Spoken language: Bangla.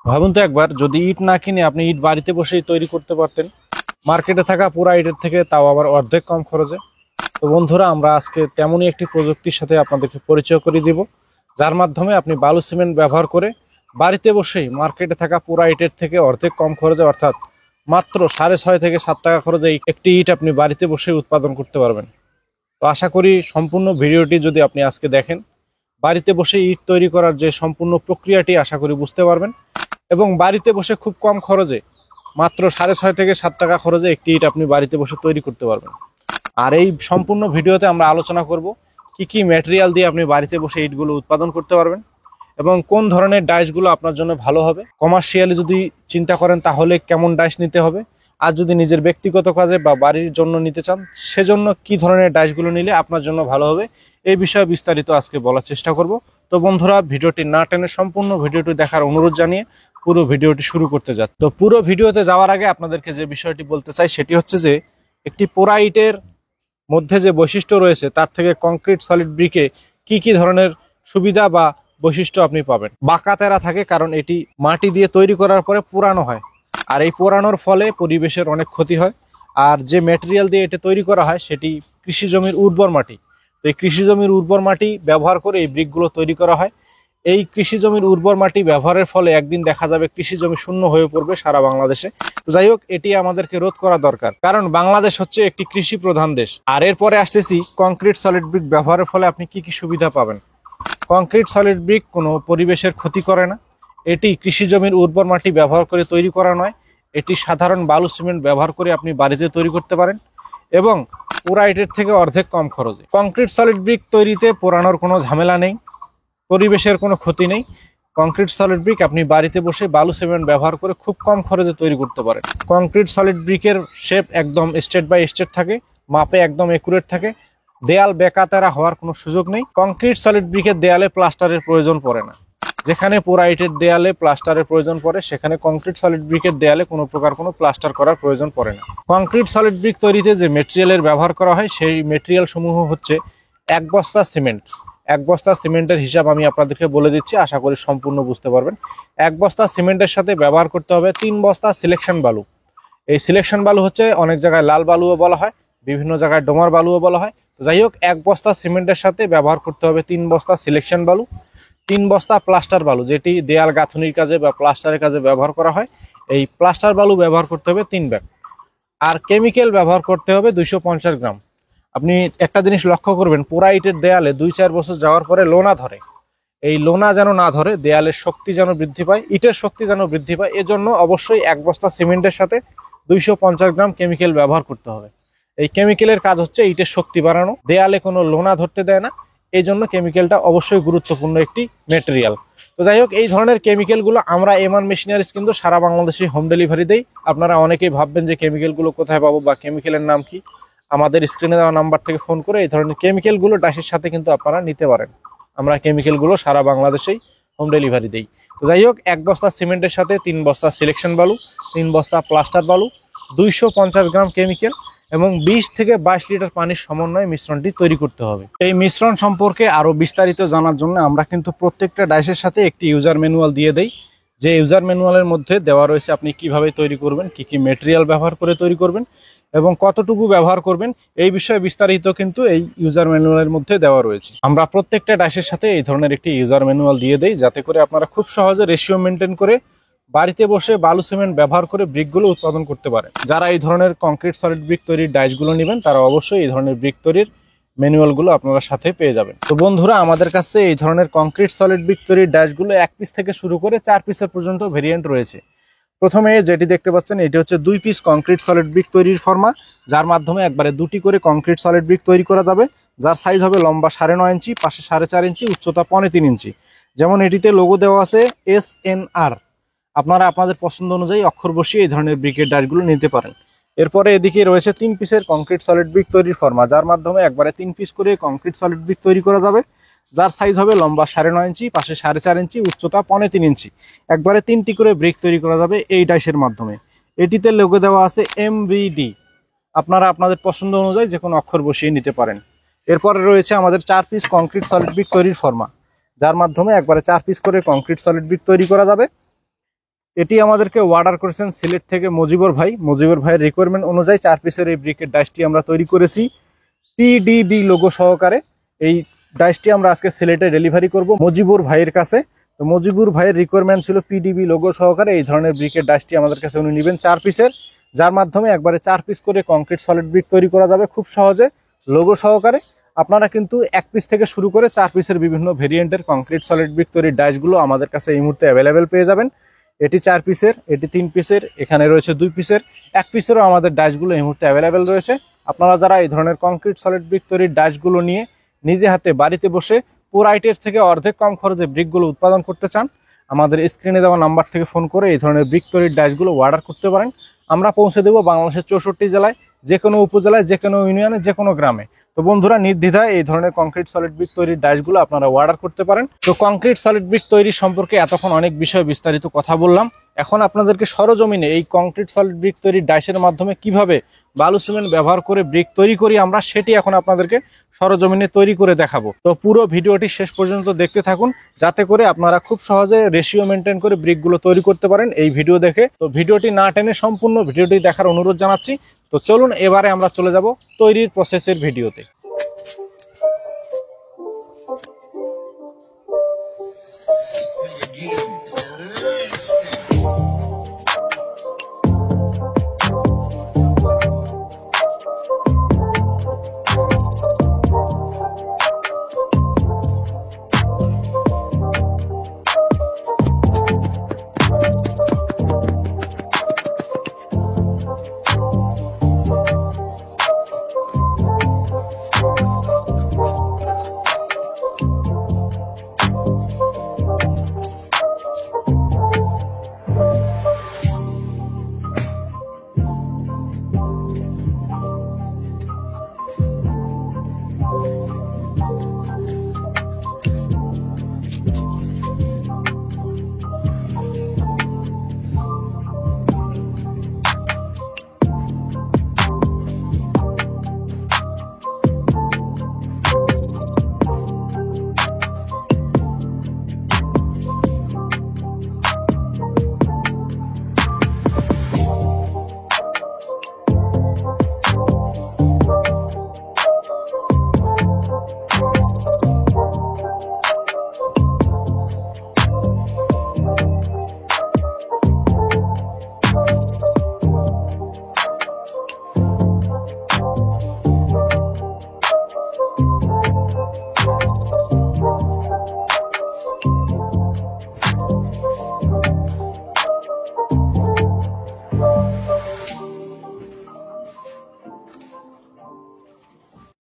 ভাবুন তো একবার, যদি ইট না কিনে আপনি ইট বাড়িতে বসেই তৈরি করতে পারতেন, মার্কেটে থাকা পুরা ইটের থেকে, তাও আবার অর্ধেক কম খরচে। তো বন্ধুরা, আমরা আজকে তেমনই একটি প্রযুক্তির সাথে আপনাদেরকে পরিচয় করে দিব, যার মাধ্যমে আপনি বালু সিমেন্ট ব্যবহার করে বাড়িতে বসেই মার্কেটে থাকা পুরা ইটের থেকে অর্ধেক কম খরচে, অর্থাৎ মাত্র 6.5 থেকে 7 টাকা খরচে একটি ইট আপনি বাড়িতে বসে উৎপাদন করতে পারবেন। তো আশা করি সম্পূর্ণ ভিডিওটি যদি আপনি আজকে দেখেন, বাড়িতে বসে ইট তৈরি করার যে সম্পূর্ণ প্রক্রিয়াটি আশা করি বুঝতে পারবেন, এবং বাড়িতে বসে খুব কম খরচে, মাত্র 6.5 থেকে 7 টাকা খরচে একটি ইট আপনি বাড়িতে বসে তৈরি করতে পারবেন। আর এই সম্পূর্ণ ভিডিওতে আমরা আলোচনা করব কি কি ম্যাটেরিয়াল দিয়ে আপনি বাড়িতে বসে ইটগুলো উৎপাদন করতে পারবেন, এবং কোন ধরনের ডাইসগুলো আপনার জন্য ভালো হবে। কমার্শিয়ালি যদি চিন্তা করেন তাহলে কেমন ডাইস নিতে হবে, আর যদি নিজের ব্যক্তিগত কাজে বা বাড়ির জন্য নিতে চান সেজন্য কি ধরনের ডাইসগুলো নিলে আপনার জন্য ভালো হবে, এই বিষয়ে বিস্তারিত আজকে বলার চেষ্টা করব। তো বন্ধুরা, ভিডিওটি না টেনে সম্পূর্ণ ভিডিওটি দেখার অনুরোধ জানিয়ে পুরো ভিডিওটি শুরু করতে যাচ্ছি। তো পুরো ভিডিওতে যাওয়ার আগে আপনাদেরকে যে বিষয়টি বলতে চাই সেটি হচ্ছে যে, একটি পোড়া ইটের মধ্যে যে বৈশিষ্ট্য রয়েছে তার থেকে কংক্রিট সলিড ব্রিকে কি কি ধরনের সুবিধা বা বৈশিষ্ট্য আপনি পাবেন। বাঁকা তেরা থাকে, কারণ এটি মাটি দিয়ে তৈরি করার পরে পুরানো হয়, আর এই পুরানোর ফলে পরিবেশের অনেক ক্ষতি হয়। আর যে ম্যাটেরিয়াল দিয়ে এটা তৈরি করা হয় সেটি কৃষি জমির উর্বর মাটি। তো এই কৃষি জমির উর্বর মাটি ব্যবহার করে এই ব্রিকগুলো তৈরি করা হয়। এই কৃষি জমির উর্বর মাটি ব্যবহারের ফলে একদিন দেখা যাবে কৃষি জমি শূন্য হয়ে পড়বে সারা বাংলাদেশে। যাই হোক, এটি আমাদেরকে রোধ করা দরকার, কারণ বাংলাদেশ হচ্ছে একটি কৃষি প্রধান দেশ। আর এরপরে আসতেছি কংক্রিট সলিড ব্রিক ব্যবহারের ফলে আপনি কি কি সুবিধা পাবেন। কংক্রিট সলিড ব্রিক কোনো পরিবেশের ক্ষতি করে না। এটি কৃষি জমির উর্বর মাটি ব্যবহার করে তৈরি করা নয়, এটি সাধারণ বালু সিমেন্ট ব্যবহার করে আপনি বাড়িতে তৈরি করতে পারেন, এবং পুরা ইটের থেকে অর্ধেক কম খরচে। কংক্রিট সলিড ব্রিক তৈরিতে পোড়ানোর কোনো ঝামেলা নেই, পরিবেশের কোনো ক্ষতি নেই। কংক্রিট সলিড ব্রিক আপনি বাড়িতে বসে বালু সিমেন্ট ব্যবহার করে খুব কম খরচে তৈরি করতে পারেন। কংক্রিট সলিড ব্রিকের শেপ একদম স্টেট বাই স্টেট থাকে, মাপে একদম একুরেট থাকে, দেয়াল বেকাতেরা হওয়ার কোনো সুযোগ নেই। কংক্রিট সলিড ব্রিকের দেয়ালে প্লাস্টারের প্রয়োজন পড়ে না। যেখানে পোড়া ইটের দেয়ালে প্লাস্টারের প্রয়োজন পড়ে, সেখানে কংক্রিট সলিড ব্রিকের দেয়ালে কোনো প্রকার কোনো প্লাস্টার করার প্রয়োজন পড়ে না। কংক্রিট সলিড ব্রিক তৈরিতে যে মেটেরিয়ালের ব্যবহার করা হয় সেই মেটেরিয়াল সমূহ হচ্ছে 1 বস্তা সিমেন্ট। 1 বস্তা সিমেন্টের হিসাব আমি আপনাদেরকে বলে দিচ্ছি, আশা করি সম্পূর্ণ বুঝতে পারবেন। 1 বস্তা সিমেন্টের সাথে ব্যবহার করতে হবে 3 বস্তা সিলেকশন বালু। এই সিলেকশন বালু হচ্ছে অনেক জায়গায় লাল বালুও বলা হয়, বিভিন্ন জায়গায় ডোমার বালুও বলা হয়। তো যাই হোক, 1 বস্তা সিমেন্টের সাথে ব্যবহার করতে হবে 3 বস্তা সিলেকশন বালু, 3 বস্তা প্লাস্টার বালু, যেটি দেয়াল গাঁথনির কাজে বা প্লাস্টারের কাজে ব্যবহার করা হয়। এই প্লাস্টার বালু ব্যবহার করতে হবে 3 ব্যাগ। আর কেমিক্যাল ব্যবহার করতে হবে 250 গ্রাম। আপনি একটা জিনিস লক্ষ্য করবেন, পোড়া ইটের দেয়ালে 2-4 বছর যাওয়ার পরে লোনা ধরে। এই লোনা যেন না ধরে, দেয়ালের শক্তি যেন বৃদ্ধি পায়, ইটের শক্তি যেন বৃদ্ধি পায়, এজন্য অবশ্যই 1 বস্তা সিমেন্টের সাথে 250 গ্রাম কেমিক্যাল ব্যবহার করতে হবে। এই কেমিক্যালের কাজ হচ্ছে ইটের শক্তি বাড়ানো, দেয়ালে কোনো লোনা ধরতে দেয় না। এই জন্য কেমিক্যালটা অবশ্যই গুরুত্বপূর্ণ একটি ম্যাটেরিয়াল। তো যাই হোক, এই ধরনের কেমিক্যালগুলো আমরা এমআন মেশিনারিজ কিন্তু সারা বাংলাদেশে হোম ডেলিভারি দেই। আপনারা অনেকেই ভাববেন যে কেমিক্যালগুলো কোথায় পাবো বা কেমিক্যালের নাম কি, আমাদের স্ক্রিনে দেওয়া নাম্বার থেকে ফোন করে এই ধরনের কেমিক্যালগুলো ডাইসের সাথে কিন্তু আপনারা নিতে পারেন। আমরা কেমিক্যালগুলো সারা বাংলাদেশেই হোম ডেলিভারি দেই। তো যাই হোক, 1 বস্তা সিমেন্টের সাথে 3 বস্তা সিলেকশন বালু, 3 বস্তা প্লাস্টার বালু, 250 গ্রাম কেমিক্যাল এবং 20 থেকে 22 লিটার পানির সমন্বয়ে মিশ্রণটি তৈরি করতে হবে। এই মিশ্রণ সম্পর্কে আরো বিস্তারিত জানার জন্য আমরা কিন্তু প্রত্যেকটা ডাইসের সাথে একটি ইউজার ম্যানুয়াল দিয়ে দেই, যে ইউজার ম্যানুয়ালের মধ্যে দেওয়া রয়েছে আপনি কিভাবে তৈরি করবেন, কি কি ম্যাটেরিয়াল ব্যবহার করে তৈরি করবেন এবং কতটুকু ব্যবহার করবেন, এই বিষয়ে বিস্তারিত কিন্তু এই ইউজার ম্যানুয়ালের মধ্যে দেওয়া রয়েছে। আমরা প্রত্যেকটা ডাইসের সাথে এই ধরনের একটি ইউজার ম্যানুয়াল দিয়ে দেই, যাতে করে আপনারা খুব সহজে রেশিও মেনটেন করে বাড়িতে বসে বালু সিমেন্ট ব্যবহার করে ব্রিকগুলো উৎপাদন করতে পারেন। যারা এই ধরনের কংক্রিট সলিড ব্রিক তৈরির ডাইসগুলো নেবেন, তারা অবশ্যই এই ধরনের ব্রিক তৈরির ম্যানুয়ালগুলো আপনারা সাথে পেয়ে যাবেন। তো বন্ধুরা, আমাদের কাছে এই ধরনের কংক্রিট সলিড ব্রিক তৈরির ডাইসগুলো 1 পিস থেকে শুরু করে 4 পিসের পর্যন্ত ভেরিয়েন্ট রয়েছে। প্রথমে যেটি দেখতে পাচ্ছেন, এটি হচ্ছে 2 পিস কংক্রিট সলিড ব্রিক তৈরির ফর্মা, যার মাধ্যমে একবারে 2টি করে কংক্রিট সলিড ব্রিক তৈরি করা যাবে, যার সাইজ হবে লম্বা 9.5 ইঞ্চি, পাশে 4.5 ইঞ্চি, উচ্চতা 3.25 ইঞ্চি। যেমন এটিতে লোগো দেওয়া আছে SNR। আপনারা আপনাদের পছন্দ অনুযায়ী অক্ষর বসিয়ে এই ধরনের ব্রিকের ডাইসগুলো নিতে পারেন। এরপরে এদিকে রয়েছে 3 পিসের কংক্রিট সলিড ব্রিক তৈরির ফর্মা, যার মাধ্যমে একবারে 3 পিস করে কংক্রিট সলিড ব্রিক তৈরি করা যাবে, যার সাইজ হবে লম্বা 9.5 ইঞ্চি, পাশে 4.5 ইঞ্চি, উচ্চতা 3.25 ইঞ্চি। একবারে 3টি করে ব্রিক তৈরি করা যাবে এই ডাইসের মাধ্যমে। এটিতে লোগো দেওয়া আছে MVD। আপনারা আপনাদের পছন্দ অনুযায়ী যে কোনো অক্ষর বসিয়ে নিতে পারেন। এরপরে রয়েছে আমাদের 4 পিস কংক্রিট সলিড ব্রিক তৈরির ফর্মা, যার মাধ্যমে একবারে 4 পিস করে কংক্রিট সলিড ব্রিক তৈরি করা যাবে। এটি আমাদেরকে অর্ডার করেছেন সিলেট থেকে মজিবর ভাই। মজিবর ভাইয়ের রিকোয়ারমেন্ট অনুযায়ী 4 পিসের এই ব্রিকের ডাইসটি আমরা তৈরি করেছি পিডিবি লোগো সহকারে। এই ডাইসটি আমরা আজকে সিলেটে ডেলিভারি করব মজিবুর ভাইয়ের কাছে। তো মজিবুর ভাইয়ের রিকোয়ারমেন্ট ছিল পিডিবি লোগো সহকারে এই ধরনের ব্রিকের ডাইসটি আমাদের কাছে উনি নেবেন 4 পিসের, যার মাধ্যমে একবারে 4 পিস করে কংক্রিট সলিড ব্রিক তৈরি করা যাবে খুব সহজে লোগো সহকারে। আপনারা কিন্তু 1 পিস থেকে শুরু করে 4 পিসের বিভিন্ন ভেরিয়েন্টের কংক্রিট সলিড ব্রিক তৈরির ডাইসগুলো আমাদের কাছে এই মুহূর্তে অ্যাভেলেবেল পেয়ে যাবেন। এটি 4 পিসের, এটি 3 পিসের, এখানে রয়েছে 2 পিসের, 1 পিসেরও আমাদের ডাইসগুলো এই মুহূর্তে অ্যাভেলেবেল রয়েছে। আপনারা যারা এই ধরনের কংক্রিট সলিড ব্রিক তৈরির ডাইসগুলো নিয়ে নিজে হাতে বাড়িতে বসে পোরাইটের থেকে অর্ধেক কম খরচে ব্রিকগুলো উৎপাদন করতে চান, আমাদের স্ক্রিনে দেওয়া নাম্বার থেকে ফোন করে এই ধরনের ব্রিক তৈরির ডাইসগুলো অর্ডার করতে পারেন। আমরা পৌঁছে দেবো বাংলাদেশের 64 জেলায়, যে কোনো উপজেলায়, যে কোনো ইউনিয়নে, যে কোনো গ্রামে। তো বন্ধুরা নির্দ্বিধায় এই ধরনের কংক্রিট সলিড ব্রিক তৈরির ডাইসগুলো আপনারা অর্ডার করতে পারেন। তো কংক্রিট সলিড ব্রিক তৈরি সম্পর্কে এতক্ষণ অনেক বিষয় বিস্তারিত কথা বললাম। এখন আপনাদেরকে সরজমিনে এই কংক্রিট সলিড ব্রিক তৈরির ডাইসের মাধ্যমে কিভাবে বালু সিমেন্ট ব্যবহার করে ব্রিক তৈরি করি আমরা, সেটি এখন আপনাদেরকে সরজমিনে তৈরি করে দেখাবো। তো পুরো ভিডিওটি শেষ পর্যন্ত দেখতে থাকুন, যাতে করে আপনারা খুব সহজে রেশিও মেনটেন করে ব্রিকগুলো তৈরি করতে পারেন এই ভিডিও দেখে। তো ভিডিওটি না টেনে সম্পূর্ণ ভিডিওটি দেখার অনুরোধ জানাচ্ছি। তো চলুন এবারে আমরা চলে যাব তৈরির প্রসেসের ভিডিওতে।